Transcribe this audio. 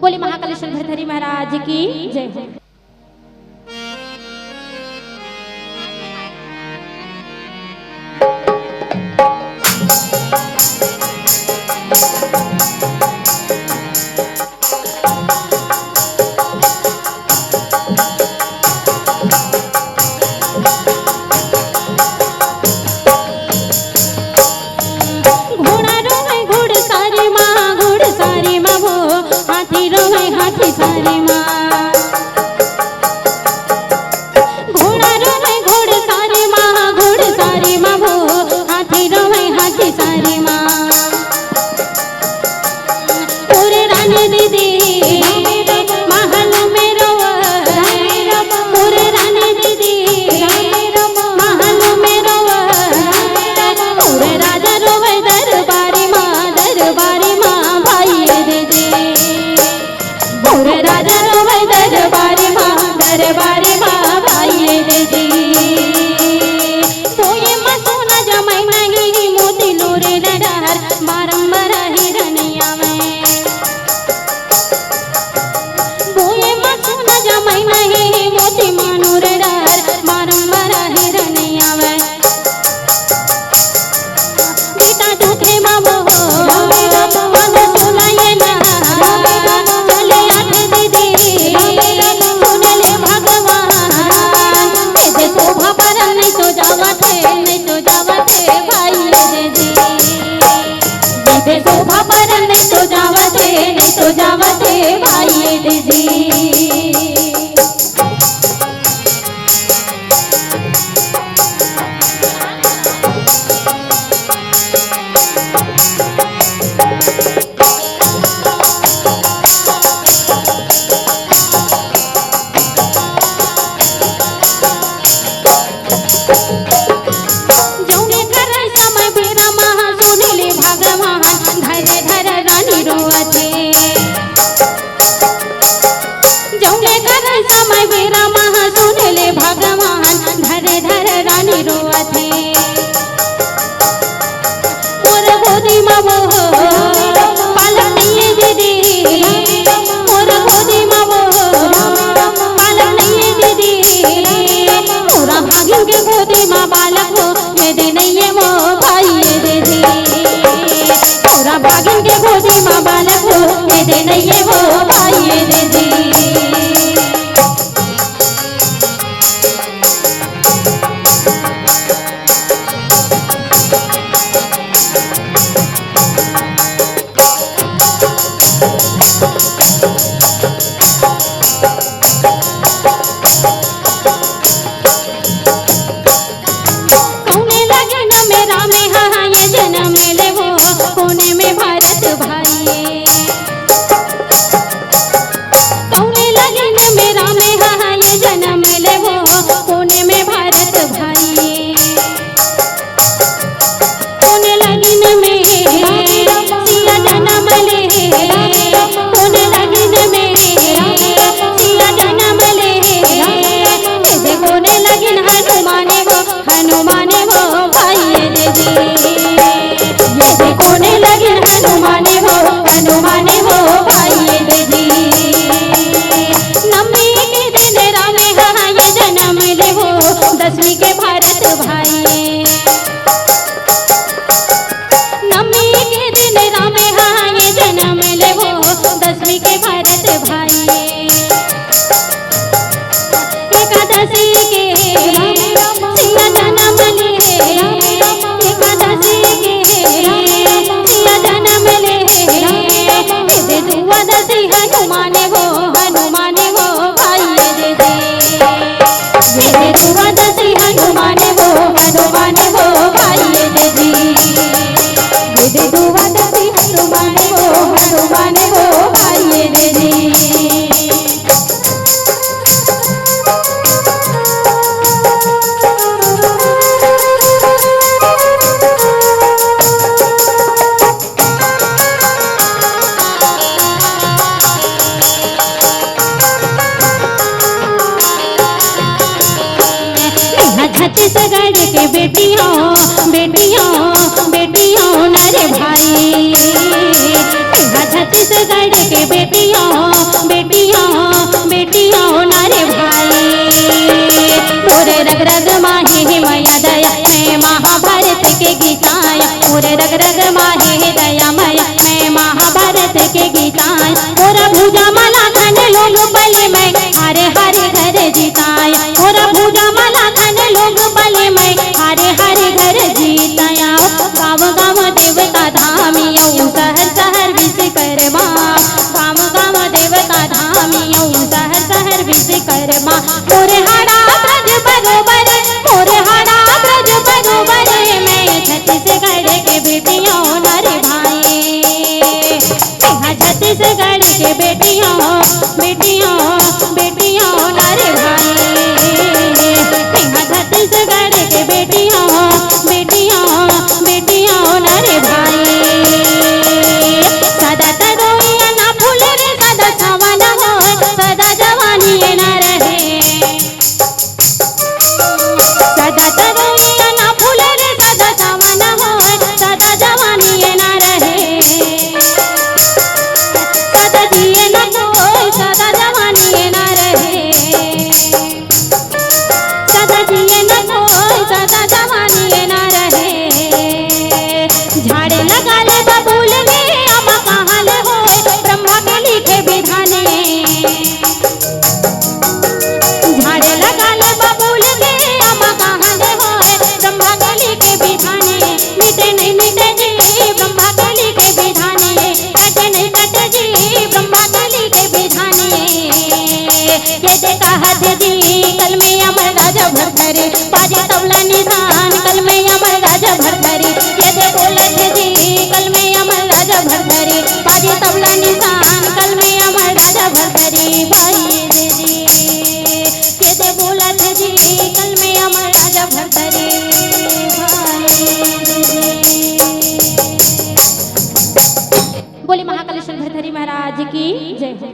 बोले महाकालेश्वर भरथरी महाराज की जय हो। छत्तीसगढ़ के बेटियों बेटियों बेटियों नरे भाई, छत्तीसगढ़ के बेटियों भूजा मला खाने लोग बलि में हरे हरे घर जीताया, मोरा भूजा मला खाने लोग बलि में हरे हरे घर जीताया। गाँव गाँव देवता धामियों शहर शहर विश्वकर्मा, गाँव गाँव देवता धामियों शहर शहर विश्वकर्मा। मोरे हाड़ा ब्रज बरोबर, मोरे हाड़ा ब्रज बरोबर में छत्तीसगढ़ के बेटियों नर भाई, यहाँ छत्तीसगढ़ के बेटियों बेटियों बेटियों नर भाई, यहाँ छत्तीसगढ़ के बेटियों बेटियों बेटियों नर भाई। सदा तरोइया ना फूल रे सदा छावा ना हो, सदा जवानी ना रहे, सदा तरोइया ना फूल रे सदा छावा ना हो, सदा जवानी ना रहे, सदा जिए ना कोई सदा जवानी ना रहे, सदा जिए ना कोई सदा जवानी ना रहे। झाड़े लगा ले बबूल ने अब कहाँ ले होए ब्रह्मा के लिखे विधाने, झाड़े लगा ले बबूल ने अब कहाँ ले होए ब्रह्मा के लिखे विधाने। मिटे नहीं मिटे जी ब्रह्मा के लिखे विधाने, कटे नहीं कटे जी ब्रह्मा के लिखे विधाने। ये देखा हाथ जी कल में अमर राजा भरथरी, बाजे तबला निशान कल में अमर राजा भरथरी। ये देखो लठ जी कल में अमर राजा भरथरी, बाजे तबला निशान कल में अमर राजा भरथरी। भाई दीदी ये देखो लठ जी कल में अमर राजा भरथरी, भाई दीदी। बोली महाकालेश्वर भरथरी महाराज की जय हो।